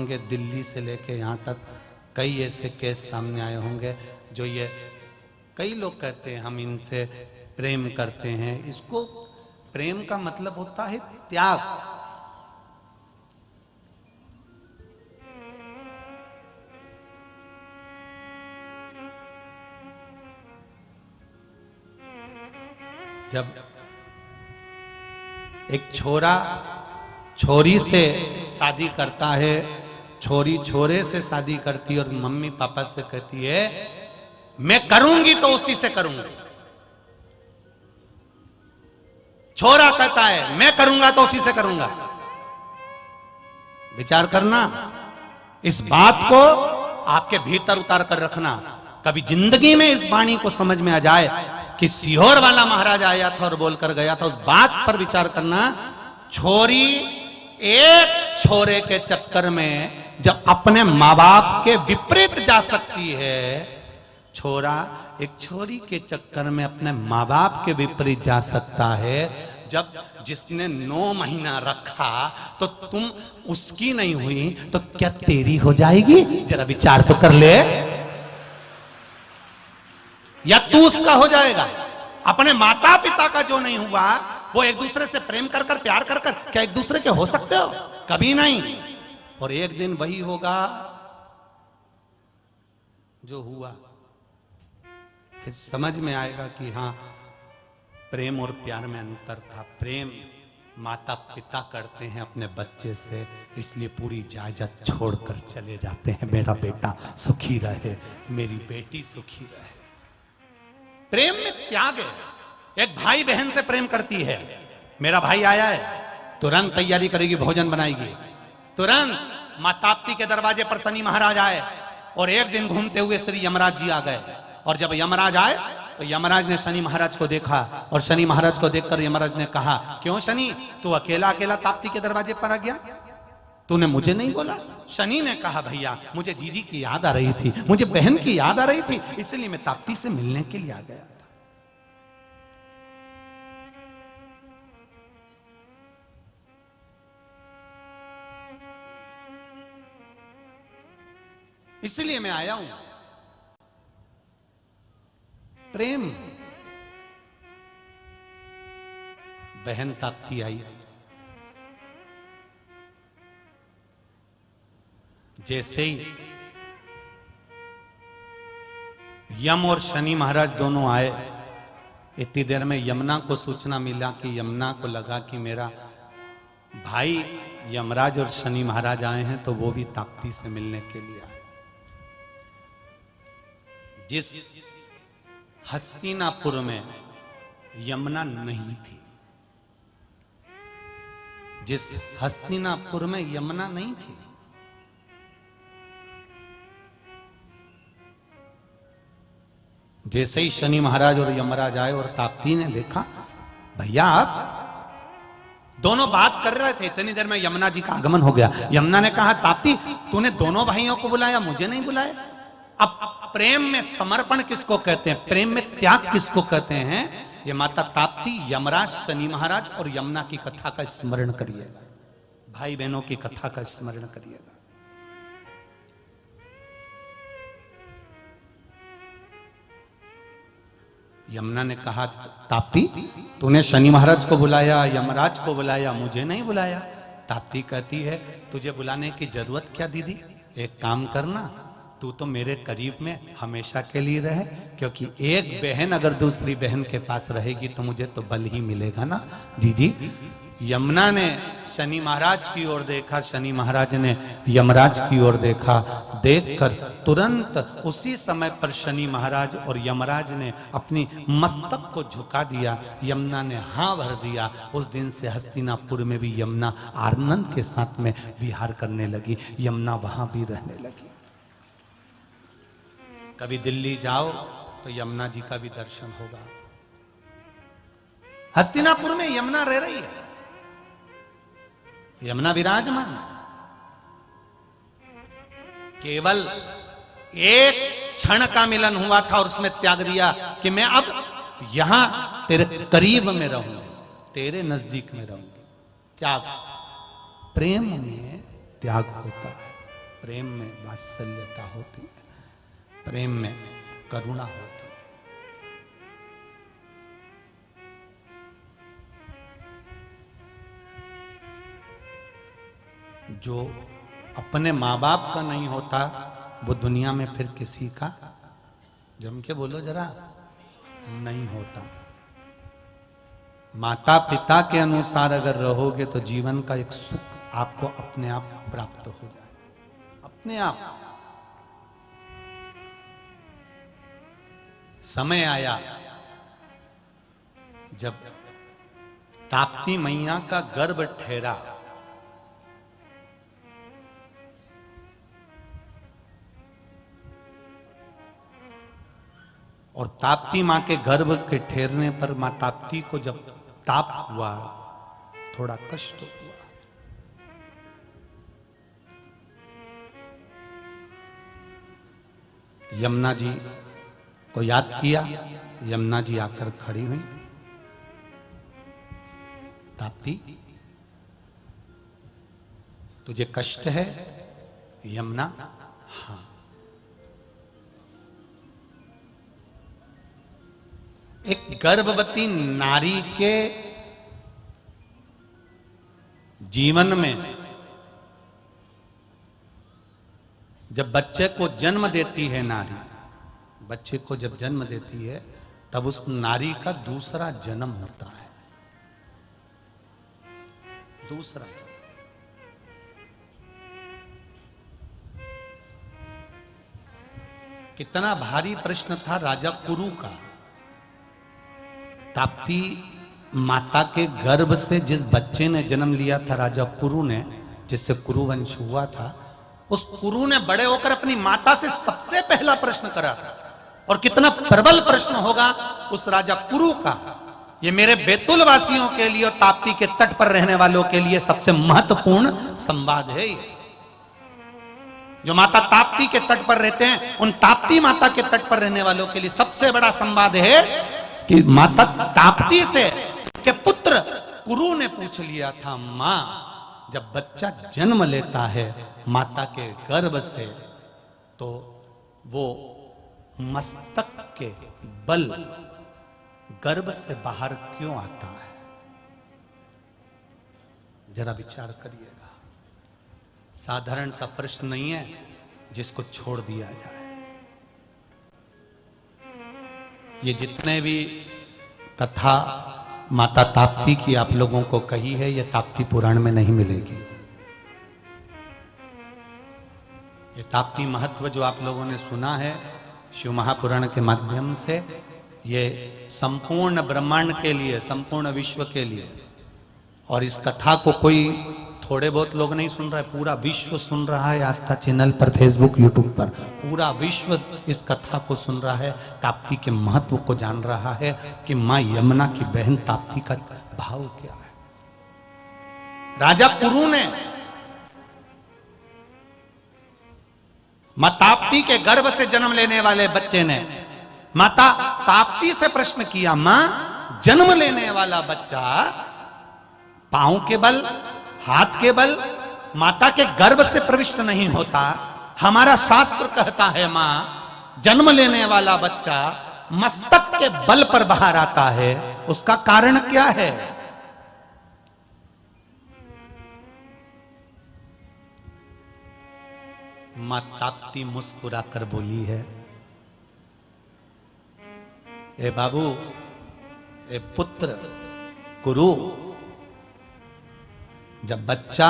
होंगे, दिल्ली से लेके यहाँ तक कई ऐसे केस सामने आए होंगे जो ये कई लोग कहते हैं हम इनसे प्रेम करते हैं। इसको प्रेम का मतलब होता है त्याग। जब एक छोरा छोरी से शादी करता है, छोरी छोरे से शादी करती है और मम्मी पापा से कहती है मैं करूंगी तो उसी से करूंगी। छोरा कहता है मैं करूंगा तो उसी से करूंगा। विचार करना, इस बात को आपके भीतर उतार कर रखना। कभी जिंदगी में इस वाणी को समझ में आ जाए कि सीहोर वाला महाराज आया था और बोलकर गया था, उस बात पर विचार करना। छोरी एक छोरे के चक्कर में जब अपने माँ बाप के विपरीत जा सकती है, छोरा एक छोरी के चक्कर में अपने माँ बाप के विपरीत जा सकता है। जब जिसने 9 महीना रखा तो तुम उसकी नहीं हुई तो क्या तेरी हो जाएगी? जरा विचार तो कर ले। या तू उसका हो जाएगा? अपने माता पिता का जो नहीं हुआ वो एक दूसरे से प्रेम कर कर प्यार कर कर क्या एक दूसरे के हो सकते हो? कभी नहीं। और एक दिन वही होगा जो हुआ, फिर समझ में आएगा कि हाँ प्रेम और प्यार में अंतर था। प्रेम माता पिता करते हैं अपने बच्चे से, इसलिए पूरी जायदाद छोड़कर चले जाते हैं। मेरा बेटा सुखी रहे, मेरी बेटी सुखी रहे। प्रेम में त्याग है। एक भाई बहन से प्रेम करती है, मेरा भाई आया है, तुरंत तैयारी करेगी, भोजन बनाएगी। तुरंत माँ ताप्ती के दरवाजे पर शनि महाराज आए और एक दिन घूमते हुए श्री यमराज जी आ गए। और जब यमराज आए तो यमराज ने शनि महाराज को देखा और शनि महाराज को देखकर यमराज ने कहा, क्यों शनि, तू अकेला अकेला ताप्ती के दरवाजे पर आ गया? तूने मुझे नहीं बोला? शनि ने कहा, भैया मुझे जीजी की याद आ रही थी, मुझे बहन की याद आ रही थी, इसलिए मैं ताप्ती से मिलने के लिए आ गया था। इसलिए मैं आया हूं। प्रेम। बहन ताप्ती आई, जैसे ही यम और शनि महाराज दोनों आए, इतनी देर में यमुना को सूचना मिला कि यमुना को लगा कि मेरा भाई यमराज और शनि महाराज आए हैं, तो वो भी ताप्ती से मिलने के लिए आए। जिस हस्तिनापुर में यमुना नहीं थी, जिस हस्तिनापुर में यमुना नहीं थी, जैसे ही शनि महाराज और यमराज आए और ताप्ती ने देखा, भैया आप दोनों बात कर रहे थे, इतनी देर में यमुना जी का आगमन हो गया। यमुना ने कहा, ताप्ती तूने दोनों भाइयों को बुलाया, मुझे नहीं बुलाया। अब प्रेम में समर्पण किसको कहते हैं, प्रेम में त्याग किसको कहते हैं? ये माता ताप्ती, यमराज, शनि महाराज और यमुना की कथा का स्मरण करिएगा, भाई बहनों की कथा का स्मरण करिएगा। यमुना ने कहा, ताप्ती तूने शनि महाराज को बुलाया, यमराज को बुलाया, मुझे नहीं बुलाया। ताप्ती कहती है, तुझे बुलाने की जरूरत क्या दीदी, एक काम करना, तू तो मेरे करीब में हमेशा के लिए रहे, क्योंकि एक बहन अगर दूसरी बहन के पास रहेगी तो मुझे तो बल ही मिलेगा ना। जी। यमुना ने शनि महाराज की ओर देखा, शनि महाराज ने यमराज की ओर देखा। देखकर तुरंत उसी समय पर शनि महाराज और यमराज ने अपनी मस्तक को झुका दिया, यमुना ने हाँ भर दिया। उस दिन से हस्तिनापुर में भी यमुना आनंद के साथ में विहार करने लगी, यमुना वहां भी रहने लगी। कभी दिल्ली जाओ तो यमुना जी का भी दर्शन होगा। हस्तिनापुर में यमुना रह रही है, यमुना विराजमान। केवल एक क्षण का मिलन हुआ था और उसमें त्याग दिया कि मैं अब यहां तेरे करीब में रहूंगी, तेरे नजदीक में रहूंगी। त्याग, प्रेम में त्याग होता है। प्रेम में वात्सल्यता होती है, प्रेम में करुणा होती है। जो अपने माँ बाप का नहीं होता वो दुनिया में फिर किसी का, जम के बोलो जरा, नहीं होता। माता पिता के अनुसार अगर रहोगे तो जीवन का एक सुख आपको अपने आप प्राप्त हो जाए, अपने आप। समय आया जब ताप्ती मैया का गर्भ ठहरा, और ताप्ती मां के गर्भ के ठहरने पर मां ताप्ती को जब ताप हुआ, थोड़ा कष्ट हुआ। यमुना जी को याद किया, यमुना जी आकर खड़ी हुई। ताप्ती, तुझे कष्ट है? यमुना, हाँ। एक गर्भवती नारी के जीवन में जब बच्चे को जन्म देती है नारी, बच्चे को जब जन्म देती है तब उस नारी का दूसरा जन्म होता है, दूसरा जन्म। कितना भारी प्रश्न था राजा कुरु का। ताप्ती माता के गर्भ से जिस बच्चे ने जन्म लिया था राजा कुरु ने, जिससे कुरु वंश हुआ था, उस कुरु ने बड़े होकर अपनी माता से सबसे पहला प्रश्न करा था। और कितना प्रबल प्रश्न होगा उस राजा कुरु का। ये मेरे बैतुल वासियों के लिए और ताप्ती के तट पर रहने वालों के लिए सबसे महत्वपूर्ण संवाद है ये। जो माता ताप्ती के तट पर रहते हैं, उन ताप्ती माता के तट पर रहने वालों के लिए सबसे बड़ा संवाद है कि माता ताप्ती से के पुत्र कुरु ने पूछ लिया था, मां जब बच्चा जन्म लेता है माता के गर्भ से तो वो मस्तक के बल गर्भ से बाहर क्यों आता है? जरा विचार करिएगा। साधारण सा प्रश्न नहीं है जिसको छोड़ दिया जाए। ये जितने भी कथा माता ताप्ती की आप लोगों को कही है, ये ताप्ती पुराण में नहीं मिलेगी। ये ताप्ती महत्व जो आप लोगों ने सुना है शिव महापुराण के माध्यम से, ये संपूर्ण ब्रह्मांड के लिए, संपूर्ण विश्व के लिए। और इस कथा को कोई थोड़े बहुत लोग नहीं सुन रहा है, पूरा विश्व सुन रहा है। आस्था चैनल पर, फेसबुक, यूट्यूब पर पूरा विश्व इस कथा को सुन रहा है, ताप्ती के महत्व को जान रहा है कि मां यमुना की बहन ताप्ती का भाव क्या है। राजा कुरु ने मां ताप्ती के गर्भ से जन्म लेने वाले बच्चे ने माता ताप्ती से प्रश्न किया, मां जन्म लेने वाला बच्चा पांव के बल, हाथ के बल माता के गर्भ से प्रविष्ट नहीं होता। हमारा शास्त्र कहता है मां जन्म लेने वाला बच्चा मस्तक के बल पर बाहर आता है। उसका कारण क्या है? मां ताप्ती मुस्कुराकर बोली है, ए बाबू, ए पुत्र कुरु, जब बच्चा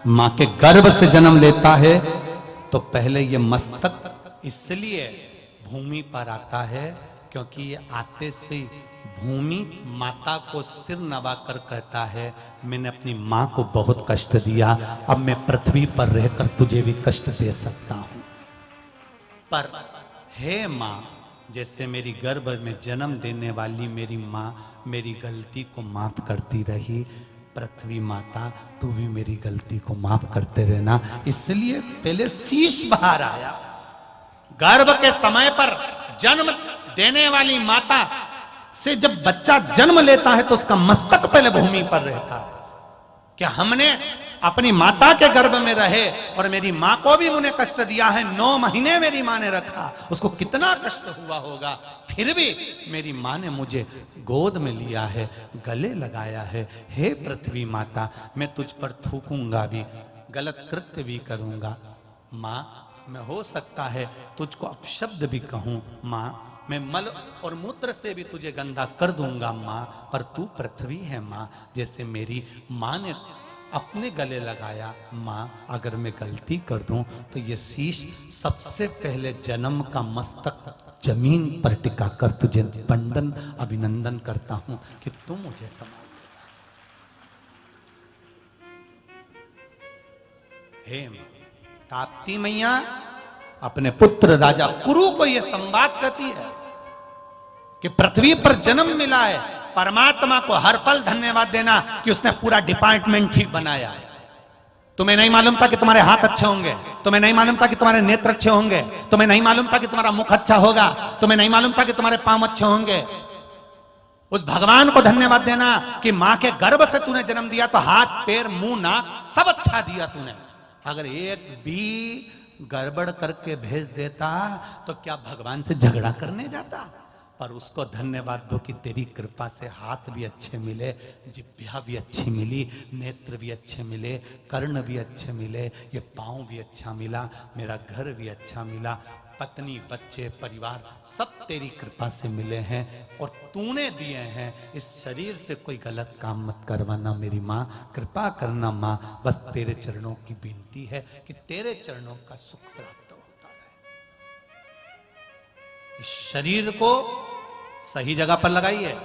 मां के गर्भ से जन्म लेता है तो पहले ये मस्तक इसलिए भूमि पर आता है क्योंकि ये आते से भूमि माता को सिर नवाकर कहता है, मैंने अपनी मां को बहुत कष्ट दिया, अब मैं पृथ्वी पर रहकर तुझे भी कष्ट दे सकता हूं। पर हे मां, जैसे मेरी गर्भ में जन्म देने वाली मेरी मां मेरी गलती को माफ करती रही, पृथ्वी माता तू भी मेरी गलती को माफ करते रहना। इसलिए पहले शीश बाहर आया। गर्भ के समय पर जन्म देने वाली माता से जब बच्चा जन्म लेता है तो उसका मस्तक पहले भूमि पर रहता है। क्या हमने अपनी माता के गर्भ में रहे और मेरी माँ को भी उन्हें कष्ट दिया है। 9 महीने मेरी माँ ने रखा, उसको कितना कष्ट हुआ होगा, फिर भी मेरी माँ ने मुझे गोद में लिया है, गले लगाया है। हे पृथ्वी माता, मैं तुझ पर थूकूंगा भी, गलत कृत्य भी करूंगा। माँ, मैं हो सकता है तुझको अपशब्द भी कहूं माँ, मैं मल और मूत्र से भी तुझे गंदा कर दूंगा माँ, पर तू पृथ्वी है माँ। जैसे मेरी माँ ने अपने गले लगाया, माँ अगर मैं गलती कर दूं तो ये शीश सबसे पहले जन्म का मस्तक जमीन पर टिका कर तुझे वंदन अभिनंदन करता हूं कि तू मुझे संभाल। हे ताप्ती मैया अपने पुत्र राजा कुरु को यह संवाद कहती है कि पृथ्वी पर जन्म मिला है, परमात्मा को हर पल धन्यवाद देना कि उसने पूरा डिपार्टमेंट ठीक बनाया है। तुम्हें नहीं मालूम था कि तुम्हारे हाथ अच्छे होंगे, तुम्हें नहीं मालूम था कि तुम्हारे नेत्र अच्छे होंगे, तुम्हें नहीं मालूम था कि तुम्हारा मुख अच्छा होगा, तुम्हें नहीं मालूम था कि तुम्हारे पांव अच्छे होंगे। उस भगवान को धन्यवाद देना कि मां के गर्भ से तूने जन्म दिया तो हाथ पैर मुंह नाक सब अच्छा दिया तूने। अगर एक भी गड़बड़ करके भेज देता तो क्या भगवान से झगड़ा करने जाता? पर उसको धन्यवाद दो कि तेरी कृपा से हाथ भी अच्छे मिले, जिह्वा भी अच्छी मिली, नेत्र भी अच्छे मिले, कर्ण भी अच्छे मिले, ये पाँव भी अच्छा मिला, मेरा घर भी अच्छा मिला, पत्नी बच्चे परिवार सब तेरी कृपा से मिले हैं और तूने दिए हैं। इस शरीर से कोई गलत काम मत करवाना मेरी माँ, कृपा करना माँ। बस तेरे चरणों की विनती है कि तेरे चरणों का सुख प्राप्त होता रहे। इस शरीर को सही जगह पर लगाइए।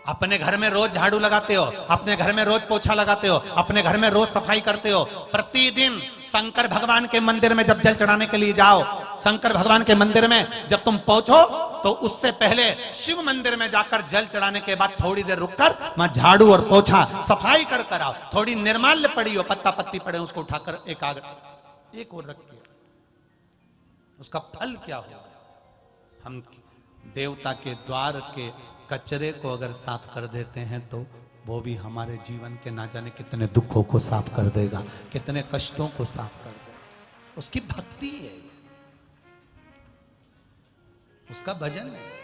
अपने घर में रोज झाड़ू लगाते हो, अपने घर में रोज पोछा लगाते हो, अपने घर में रोज सफाई करते हो। प्रतिदिन शंकर भगवान के मंदिर में जब जल चढ़ाने के लिए जाओ, शंकर भगवान के मंदिर में जब तुम पहुंचो तो उससे पहले शिव मंदिर में जाकर जल चढ़ाने के बाद थोड़ी देर रुककर वहां झाड़ू और पोछा सफाई कर कर आओ। थोड़ी निर्माल्य पड़ी हो, पत्ता पत्ती पड़े, उसको उठाकर एक और रखिए, उसका फल क्या होगा? हम देवता के द्वार के कचरे को अगर साफ कर देते हैं तो वो भी हमारे जीवन के ना जाने कितने दुखों को साफ कर देगा, कितने कष्टों को साफ कर देगा। उसकी भक्ति है, उसका भजन है।